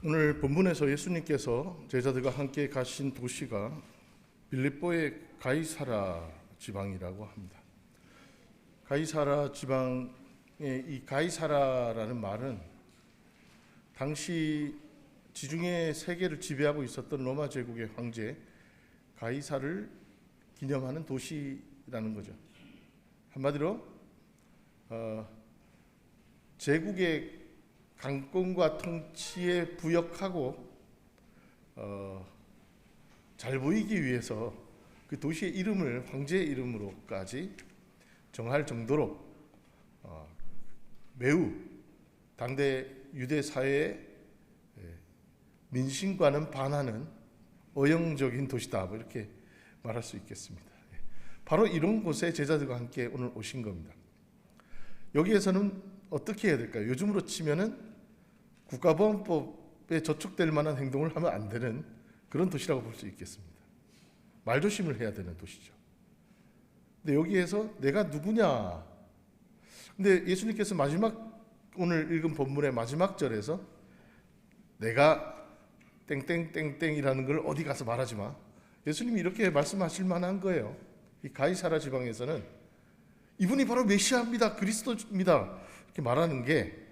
오늘 본문에서 예수님께서 제자들과 함께 가신 도시가 빌립보의 가이사라 지방이라고 합니다. 가이사라 지방의 이 가이사라라는 말은 당시 지중해 세계를 지배하고 있었던 로마 제국의 황제 가이사를 기념하는 도시라는 거죠. 한마디로 제국의 강권과 통치에 부역하고 잘 보이기 위해서 그 도시의 이름을 황제의 이름으로까지 정할 정도로 매우 당대 유대 사회의 민심과는 반하는 어영적인 도시다, 뭐 이렇게 말할 수 있겠습니다. 바로 이런 곳에 제자들과 함께 오늘 오신 겁니다. 여기에서는 어떻게 해야 될까요? 요즘으로 치면은 국가보안법에 저촉될 만한 행동을 하면 안 되는 그런 도시라고 볼 수 있겠습니다. 말조심을 해야 되는 도시죠. 근데 여기에서 내가 누구냐? 근데 예수님께서 오늘 읽은 본문의 마지막 절에서 내가 땡땡땡땡이라는 걸 어디 가서 말하지 마. 예수님이 이렇게 말씀하실 만한 거예요. 이 가이사라 지방에서는 이분이 바로 메시아입니다, 그리스도입니다, 이렇게 말하는 게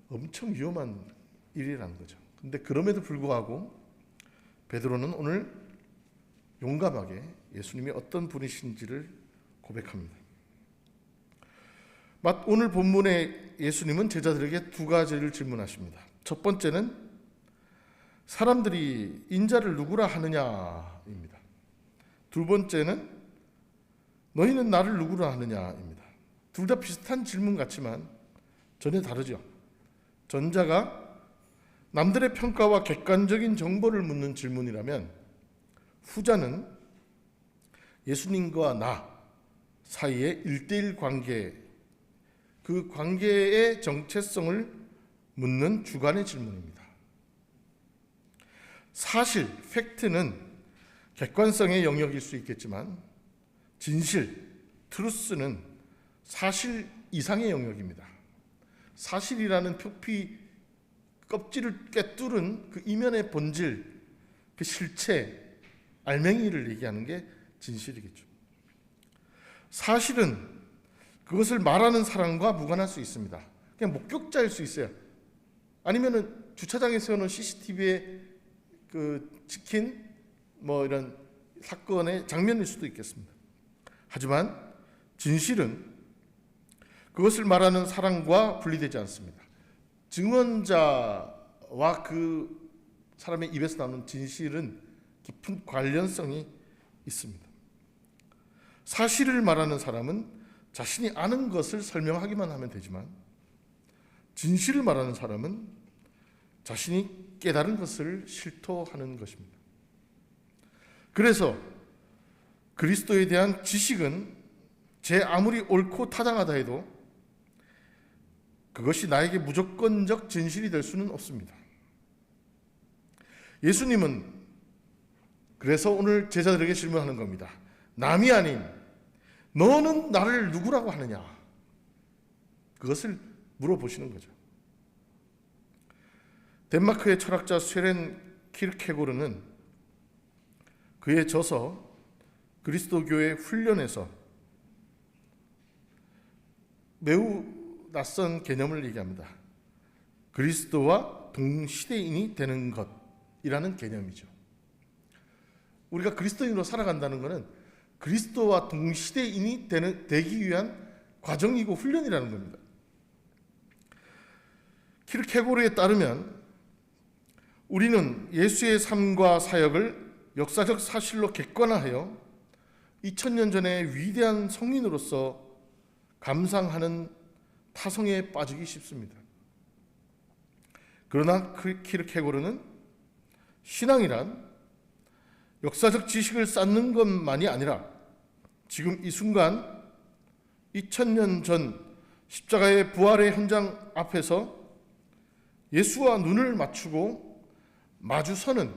엄청 위험한 일이라는 거죠. 근데 그럼에도 불구하고 베드로는 오늘 용감하게 예수님이 어떤 분이신지를 고백합니다. 오늘 본문에 예수님은 제자들에게 두 가지를 질문하십니다. 첫 번째는 사람들이 인자를 누구라 하느냐입니다. 두 번째는 너희는 나를 누구라 하느냐입니다. 둘 다 비슷한 질문 같지만 전혀 다르죠. 전자가 남들의 평가와 객관적인 정보를 묻는 질문이라면 후자는 예수님과 나 사이의 1:1 관계, 그 관계의 정체성을 묻는 주관의 질문입니다. 사실, 팩트는 객관성의 영역일 수 있겠지만 진실, 트루스는 사실 이상의 영역입니다. 사실이라는 표피 껍질을 꿰뚫은 그 이면의 본질, 그 실체, 알맹이를 얘기하는 게 진실이겠죠. 사실은 그것을 말하는 사람과 무관할 수 있습니다. 그냥 목격자일 수 있어요. 아니면은 주차장에 세워놓은 CCTV에 찍힌 이런 사건의 장면일 수도 있겠습니다. 하지만 진실은 그것을 말하는 사람과 분리되지 않습니다. 증언자와 그 사람의 입에서 나오는 진실은 깊은 관련성이 있습니다. 사실을 말하는 사람은 자신이 아는 것을 설명하기만 하면 되지만 진실을 말하는 사람은 자신이 깨달은 것을 실토하는 것입니다. 그래서 그리스도에 대한 지식은 제 아무리 옳고 타당하다 해도 그것이 나에게 무조건적 진실이 될 수는 없습니다. 예수님은 그래서 오늘 제자들에게 질문하는 겁니다. 남이 아닌 너는 나를 누구라고 하느냐? 그것을 물어보시는 거죠. 덴마크의 철학자 쇠렌 키르케고르는 그의 저서 그리스도교의 훈련에서 매우 낯선 개념을 얘기합니다. 그리스도와 동시대인이 되는 것이라는 개념이죠. 우리가 그리스도인으로 살아간다는 것은 그리스도와 동시대인이 되기 위한 과정이고 훈련이라는 겁니다. 키르케고르에 따르면 우리는 예수의 삶과 사역을 역사적 사실로 객관화하여 2000년 전의 위대한 성인으로서 감상하는 타성에 빠지기 쉽습니다. 그러나 키르케고르는 신앙이란 역사적 지식을 쌓는 것만이 아니라 지금 이 순간 2000년 전 십자가의 부활의 현장 앞에서 예수와 눈을 맞추고 마주서는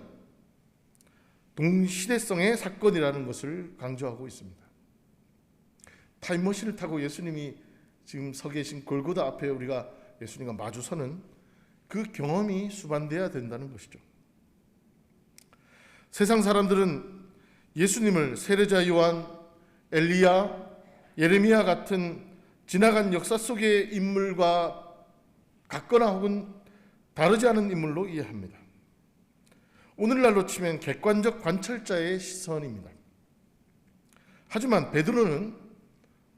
동시대성의 사건이라는 것을 강조하고 있습니다. 타임머신을 타고 예수님이 지금 서 계신 골고다 앞에 우리가 예수님과 마주서는 그 경험이 수반돼야 된다는 것이죠. 세상 사람들은 예수님을 세례자 요한, 엘리야, 예레미야 같은 지나간 역사 속의 인물과 같거나 혹은 다르지 않은 인물로 이해합니다. 오늘날로 치면 객관적 관찰자의 시선입니다. 하지만 베드로는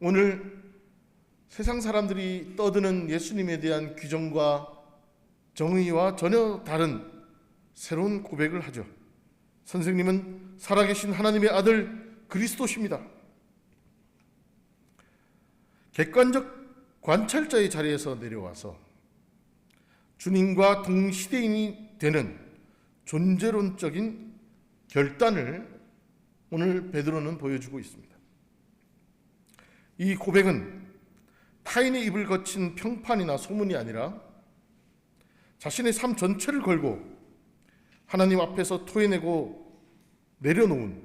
오늘 세상 사람들이 떠드는 예수님에 대한 규정과 정의와 전혀 다른 새로운 고백을 하죠. 선생님은 살아계신 하나님의 아들 그리스도십니다. 객관적 관찰자의 자리에서 내려와서 주님과 동시대인이 되는 존재론적인 결단을 오늘 베드로는 보여주고 있습니다. 이 고백은 타인의 입을 거친 평판이나 소문이 아니라 자신의 삶 전체를 걸고 하나님 앞에서 토해내고 내려놓은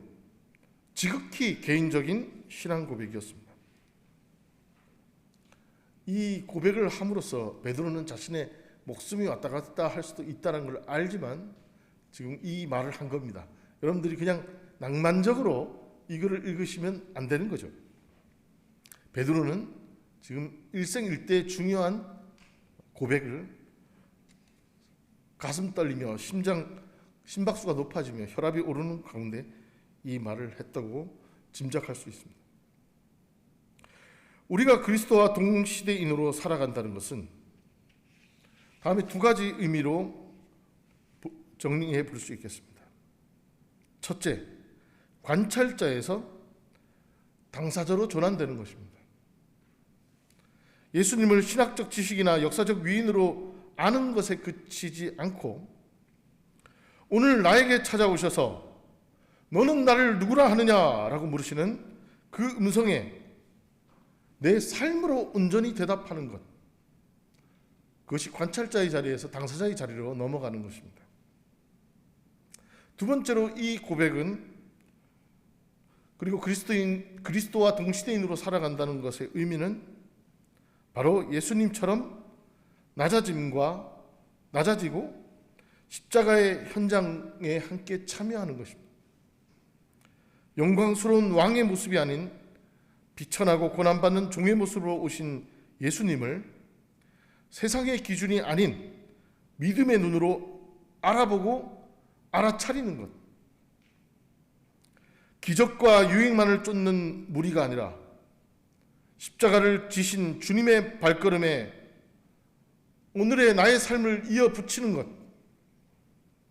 지극히 개인적인 신앙 고백이었습니다. 이 고백을 함으로써 베드로는 자신의 목숨이 왔다 갔다 할 수도 있다는 걸 알지만 지금 이 말을 한 겁니다. 여러분들이 그냥 낭만적으로 이거를 읽으시면 안 되는 거죠. 베드로는 지금 일생일대 중요한 고백을 가슴 떨리며 심박수가 높아지며 혈압이 오르는 가운데 이 말을 했다고 짐작할 수 있습니다. 우리가 그리스도와 동시대인으로 살아간다는 것은 다음에 두 가지 의미로 정리해 볼 수 있겠습니다. 첫째, 관찰자에서 당사자로 전환되는 것입니다. 예수님을 신학적 지식이나 역사적 위인으로 아는 것에 그치지 않고 오늘 나에게 찾아오셔서 너는 나를 누구라 하느냐라고 물으시는 그 음성에 내 삶으로 온전히 대답하는 것, 그것이 관찰자의 자리에서 당사자의 자리로 넘어가는 것입니다. 두 번째로 이 고백은 그리고 그리스도와 동시대인으로 살아간다는 것의 의미는 바로 예수님처럼 낮아지고 십자가의 현장에 함께 참여하는 것입니다. 영광스러운 왕의 모습이 아닌 비천하고 고난받는 종의 모습으로 오신 예수님을 세상의 기준이 아닌 믿음의 눈으로 알아보고 알아차리는 것. 기적과 유행만을 쫓는 무리가 아니라 십자가를 지신 주님의 발걸음에 오늘의 나의 삶을 이어붙이는 것.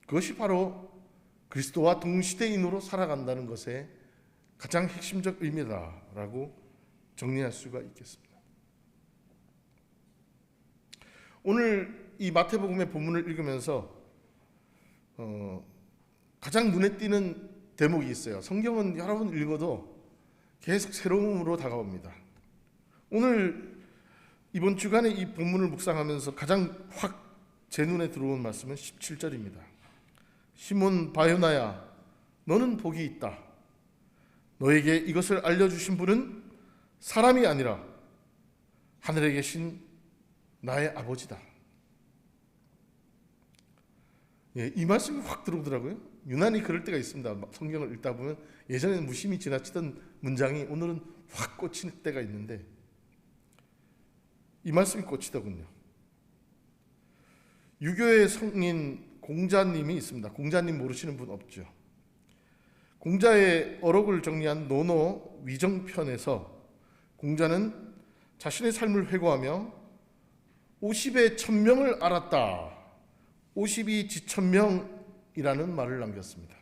그것이 바로 그리스도와 동시대인으로 살아간다는 것의 가장 핵심적 의미다라고 정리할 수가 있겠습니다. 오늘 이 마태복음의 본문을 읽으면서 가장 눈에 띄는 대목이 있어요. 성경은 여러 번 읽어도 계속 새로움으로 다가옵니다. 오늘 이번 주간에 이 본문을 묵상하면서 가장 확 제 눈에 들어온 말씀은 17절입니다. 시몬 바요나야, 너는 복이 있다. 너에게 이것을 알려주신 분은 사람이 아니라 하늘에 계신 나의 아버지다. 예, 이 말씀이 확 들어오더라고요. 유난히 그럴 때가 있습니다. 성경을 읽다 보면 예전에는 무심히 지나치던 문장이 오늘은 확 꽂힐 때가 있는데 이 말씀이 꽂히더군요. 유교의 성인 공자님이 있습니다. 공자님 모르시는 분 없죠. 공자의 어록을 정리한 논어 위정편에서 공자는 자신의 삶을 회고하며 50의 천명을 알았다. 50이 지천명이라는 말을 남겼습니다.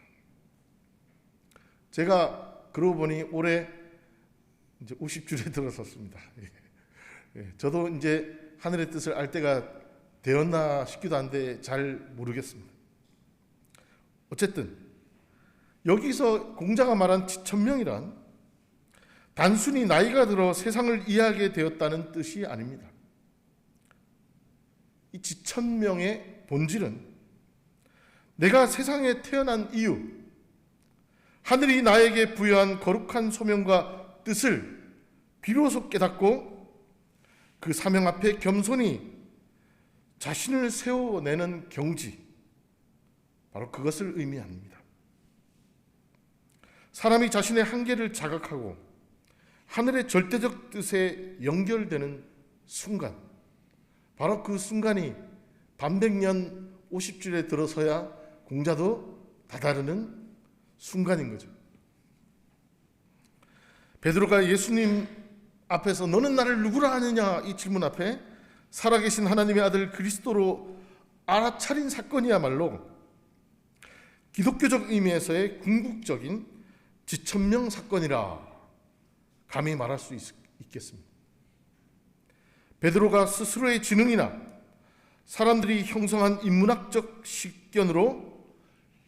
제가 그러고 보니 올해 이제 50줄에 들어섰습니다. 저도 이제 하늘의 뜻을 알 때가 되었나 싶기도 한데 잘 모르겠습니다. 어쨌든 여기서 공자가 말한 지천명이란 단순히 나이가 들어 세상을 이해하게 되었다는 뜻이 아닙니다. 이 지천명의 본질은 내가 세상에 태어난 이유, 하늘이 나에게 부여한 거룩한 소명과 뜻을 비로소 깨닫고 그 사명 앞에 겸손히 자신을 세워내는 경지, 바로 그것을 의미합니다. 사람이 자신의 한계를 자각하고 하늘의 절대적 뜻에 연결되는 순간, 바로 그 순간이 반백년 50줄에 들어서야 공자도 다다르는 순간인 거죠. 베드로가 예수님 앞에서 너는 나를 누구라 하느냐 이 질문 앞에 살아계신 하나님의 아들 그리스도로 알아차린 사건이야말로 기독교적 의미에서의 궁극적인 지천명 사건이라 감히 말할 수 있겠습니다. 베드로가 스스로의 지능이나 사람들이 형성한 인문학적 식견으로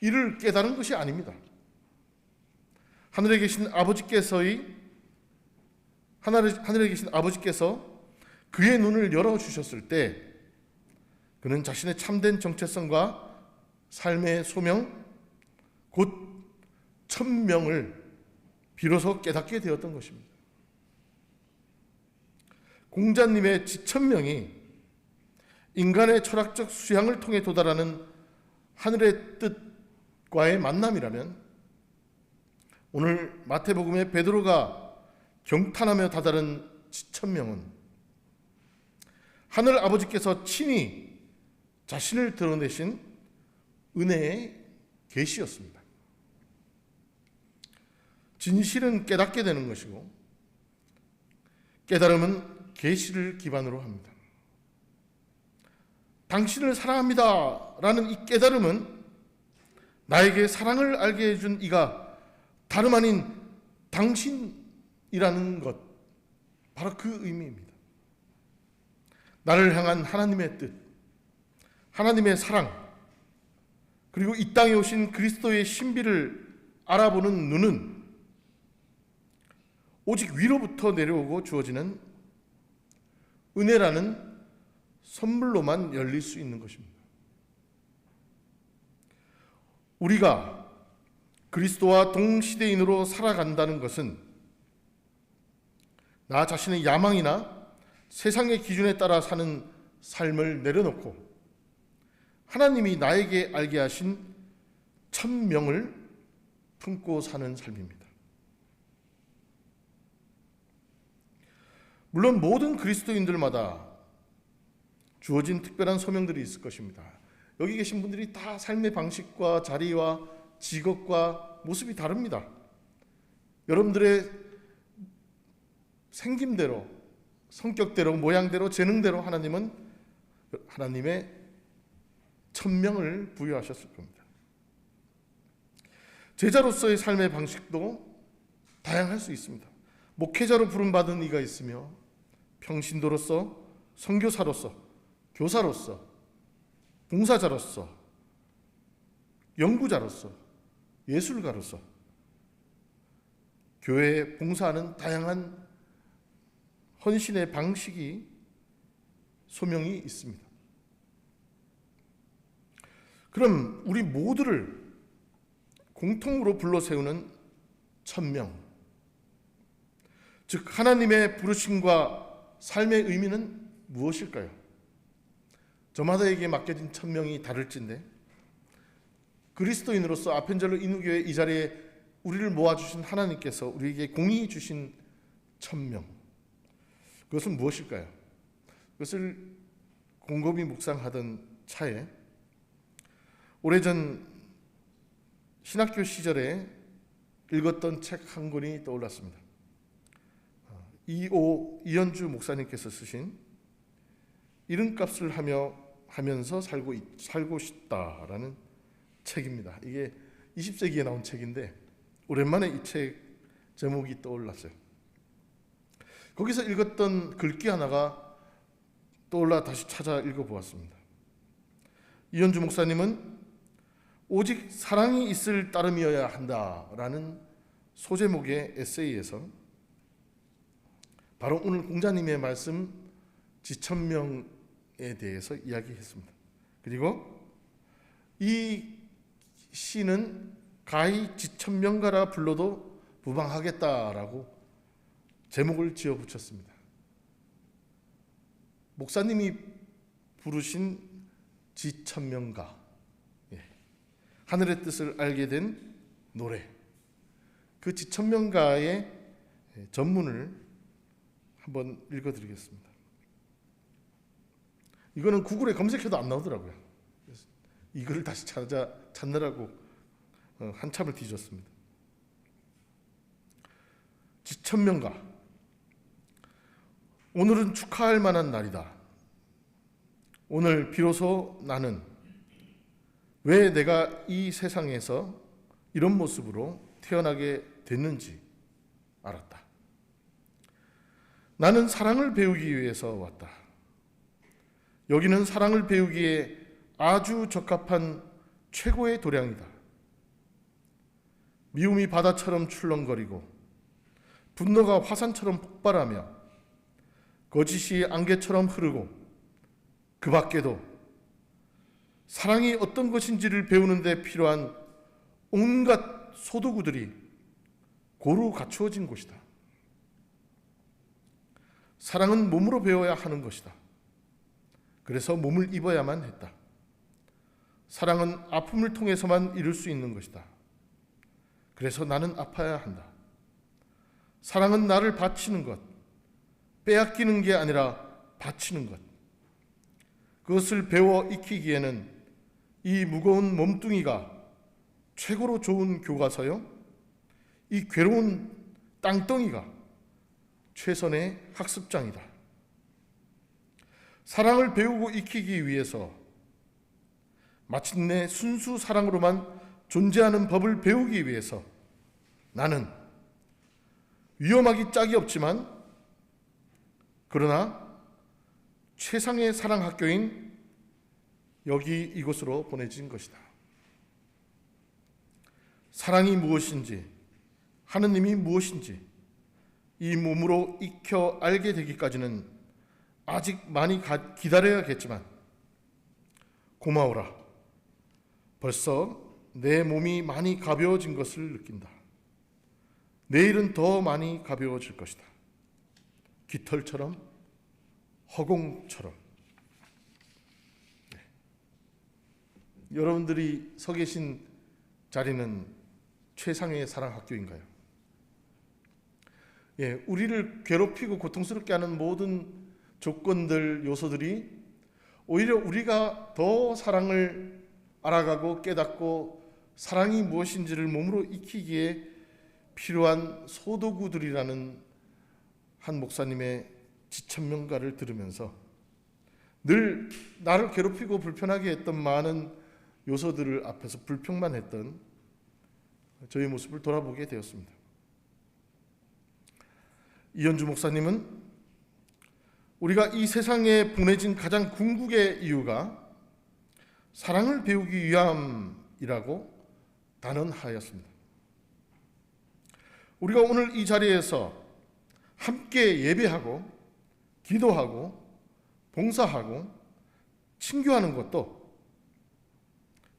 이를 깨달은 것이 아닙니다. 하늘에 계신 아버지께서 그의 눈을 열어주셨을 때 그는 자신의 참된 정체성과 삶의 소명, 곧 천명을 비로소 깨닫게 되었던 것입니다. 공자님의 지천명이 인간의 철학적 수양을 통해 도달하는 하늘의 뜻과의 만남이라면 오늘 마태복음의 베드로가 경탄하며 다다른 지천명은 하늘 아버지께서 친히 자신을 드러내신 은혜의 계시였습니다. 진실은 깨닫게 되는 것이고 깨달음은 계시를 기반으로 합니다. 당신을 사랑합니다 라는 이 깨달음은 나에게 사랑을 알게 해준 이가 다름 아닌 당신이라는 것, 바로 그 의미입니다. 나를 향한 하나님의 뜻, 하나님의 사랑, 그리고 이 땅에 오신 그리스도의 신비를 알아보는 눈은 오직 위로부터 내려오고 주어지는 은혜라는 선물로만 열릴 수 있는 것입니다. 우리가 그리스도와 동시대인으로 살아간다는 것은 나 자신의 야망이나 세상의 기준에 따라 사는 삶을 내려놓고 하나님이 나에게 알게 하신 천명을 품고 사는 삶입니다. 물론 모든 그리스도인들마다 주어진 특별한 소명들이 있을 것입니다. 여기 계신 분들이 다 삶의 방식과 자리와 직업과 모습이 다릅니다. 여러분들의 생김대로, 성격대로, 모양대로, 재능대로 하나님은 하나님의 천명을 부여하셨을 겁니다. 제자로서의 삶의 방식도 다양할 수 있습니다. 목회자로 부름받은 이가 있으며 평신도로서, 선교사로서, 교사로서, 봉사자로서, 연구자로서, 예술가로서 교회에 봉사하는 다양한 헌신의 방식이, 소명이 있습니다. 그럼 우리 모두를 공통으로 불러 세우는 천명, 즉 하나님의 부르심과 삶의 의미는 무엇일까요? 저마다에게 맡겨진 천명이 다를진데 그리스도인으로서 아펜젤로 인후교회 이 자리에 우리를 모아주신 하나님께서 우리에게 공히 주신 천명, 그것은 무엇일까요? 그것을 곰곰이 묵상하던 차에 오래전 신학교 시절에 읽었던 책 한 권이 떠올랐습니다. 이현주 목사님께서 쓰신 이름값을 하면서 살고 싶다라는 책입니다. 이게 20세기에 나온 책인데 오랜만에 이 책 제목이 떠올랐어요. 거기서 읽었던 글귀 하나가 떠올라 다시 찾아 읽어보았습니다. 이현주 목사님은 오직 사랑이 있을 따름이어야 한다라는 소제목의 에세이에서 바로 오늘 공자님의 말씀 지천명에 대해서 이야기했습니다. 그리고 이 시는 가히 지천명가라 불러도 무방하겠다라고 제목을 지어 붙였습니다. 목사님이 부르신 지천명가, 하늘의 뜻을 알게 된 노래, 그 지천명가의 전문을 한번 읽어드리겠습니다. 이거는 구글에 검색해도 안 나오더라고요. 그래서 이 글을 다시 찾느라고 한참을 뒤졌습니다. 지천명가. 오늘은 축하할 만한 날이다. 오늘 비로소 나는 왜 내가 이 세상에서 이런 모습으로 태어나게 됐는지 알았다. 나는 사랑을 배우기 위해서 왔다. 여기는 사랑을 배우기에 아주 적합한 최고의 도량이다. 미움이 바다처럼 출렁거리고 분노가 화산처럼 폭발하며 거짓이 안개처럼 흐르고 그 밖에도 사랑이 어떤 것인지를 배우는 데 필요한 온갖 소도구들이 고루 갖추어진 곳이다. 사랑은 몸으로 배워야 하는 것이다. 그래서 몸을 입어야만 했다. 사랑은 아픔을 통해서만 이룰 수 있는 것이다. 그래서 나는 아파야 한다. 사랑은 나를 바치는 것, 빼앗기는 게 아니라 바치는 것. 그것을 배워 익히기에는 이 무거운 몸뚱이가 최고로 좋은 교과서요, 이 괴로운 땅덩이가 최선의 학습장이다. 사랑을 배우고 익히기 위해서 마침내 순수 사랑으로만 존재하는 법을 배우기 위해서 나는 위험하기 짝이 없지만 그러나 최상의 사랑 학교인 여기 이곳으로 보내진 것이다. 사랑이 무엇인지, 하느님이 무엇인지 이 몸으로 익혀 알게 되기까지는 아직 많이 기다려야겠지만 고마워라. 벌써 내 몸이 많이 가벼워진 것을 느낀다. 내일은 더 많이 가벼워질 것이다. 깃털처럼, 허공처럼. 여러분들이 서 계신 자리는 최상의 사랑 학교인가요? 우리를 괴롭히고 고통스럽게 하는 모든 조건들, 요소들이 오히려 우리가 더 사랑을 알아가고 깨닫고 사랑이 무엇인지를 몸으로 익히기에 필요한 소도구들이라는 한 목사님의 지천명가를 들으면서 늘 나를 괴롭히고 불편하게 했던 많은 요소들을 앞에서 불평만 했던 저의 모습을 돌아보게 되었습니다. 이현주 목사님은 우리가 이 세상에 보내진 가장 궁극의 이유가 사랑을 배우기 위함이라고 단언하였습니다. 우리가 오늘 이 자리에서 함께 예배하고 기도하고 봉사하고 친교하는 것도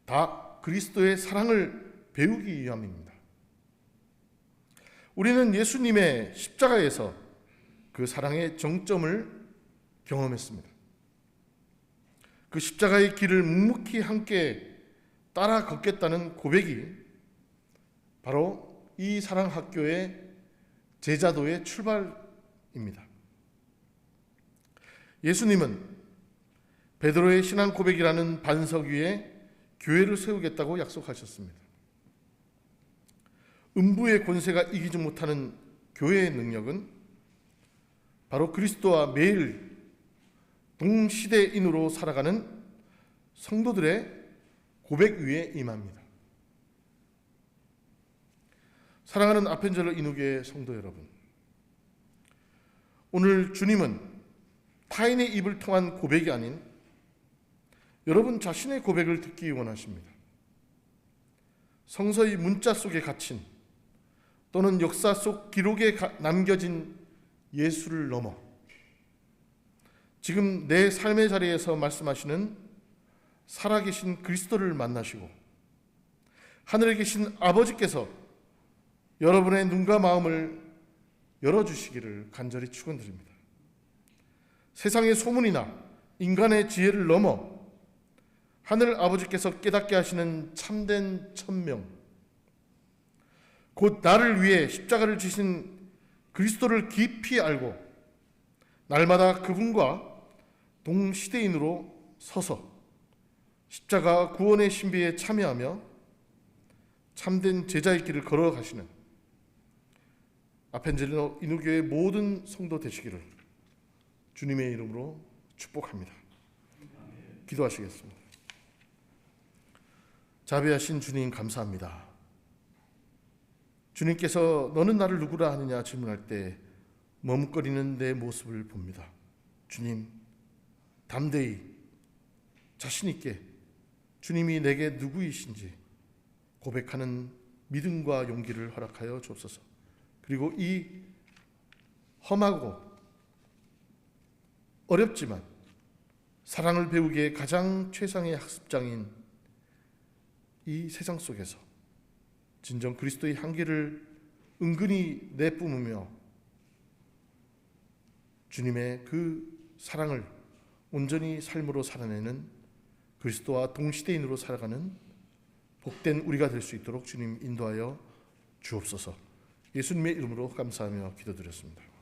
다 그리스도의 사랑을 배우기 위함입니다. 우리는 예수님의 십자가에서 그 사랑의 정점을 경험했습니다. 그 십자가의 길을 묵묵히 함께 따라 걷겠다는 고백이 바로 이 사랑학교의 제자도의 출발입니다. 예수님은 베드로의 신앙 고백이라는 반석 위에 교회를 세우겠다고 약속하셨습니다. 음부의 권세가 이기지 못하는 교회의 능력은 바로 그리스도와 매일 동시대인으로 살아가는 성도들의 고백 위에 임합니다. 사랑하는 아펜젤러 인후교회 성도 여러분, 오늘 주님은 타인의 입을 통한 고백이 아닌 여러분 자신의 고백을 듣기 원하십니다. 성서의 문자 속에 갇힌 또는 역사 속 기록에 남겨진 예수를 넘어 지금 내 삶의 자리에서 말씀하시는 살아계신 그리스도를 만나시고 하늘에 계신 아버지께서 여러분의 눈과 마음을 열어주시기를 간절히 축원드립니다. 세상의 소문이나 인간의 지혜를 넘어 하늘 아버지께서 깨닫게 하시는 참된 천명, 곧 나를 위해 십자가를 지신 그리스도를 깊이 알고 날마다 그분과 동시대인으로 서서 십자가 구원의 신비에 참여하며 참된 제자의 길을 걸어가시는 아펜젤리노 인후교회 모든 성도 되시기를 주님의 이름으로 축복합니다. 기도하시겠습니다. 자비하신 주님, 감사합니다. 주님께서 너는 나를 누구라 하느냐 질문할 때 머뭇거리는 내 모습을 봅니다. 주님, 담대히 자신 있게 주님이 내게 누구이신지 고백하는 믿음과 용기를 허락하여 주옵소서. 그리고 이 험하고 어렵지만 사랑을 배우기에 가장 최상의 학습장인 이 세상 속에서 진정 그리스도의 향기를 은근히 내뿜으며 주님의 그 사랑을 온전히 삶으로 살아내는 그리스도와 동시대인으로 살아가는 복된 우리가 될 수 있도록 주님 인도하여 주옵소서. 예수님의 이름으로 감사하며 기도드렸습니다.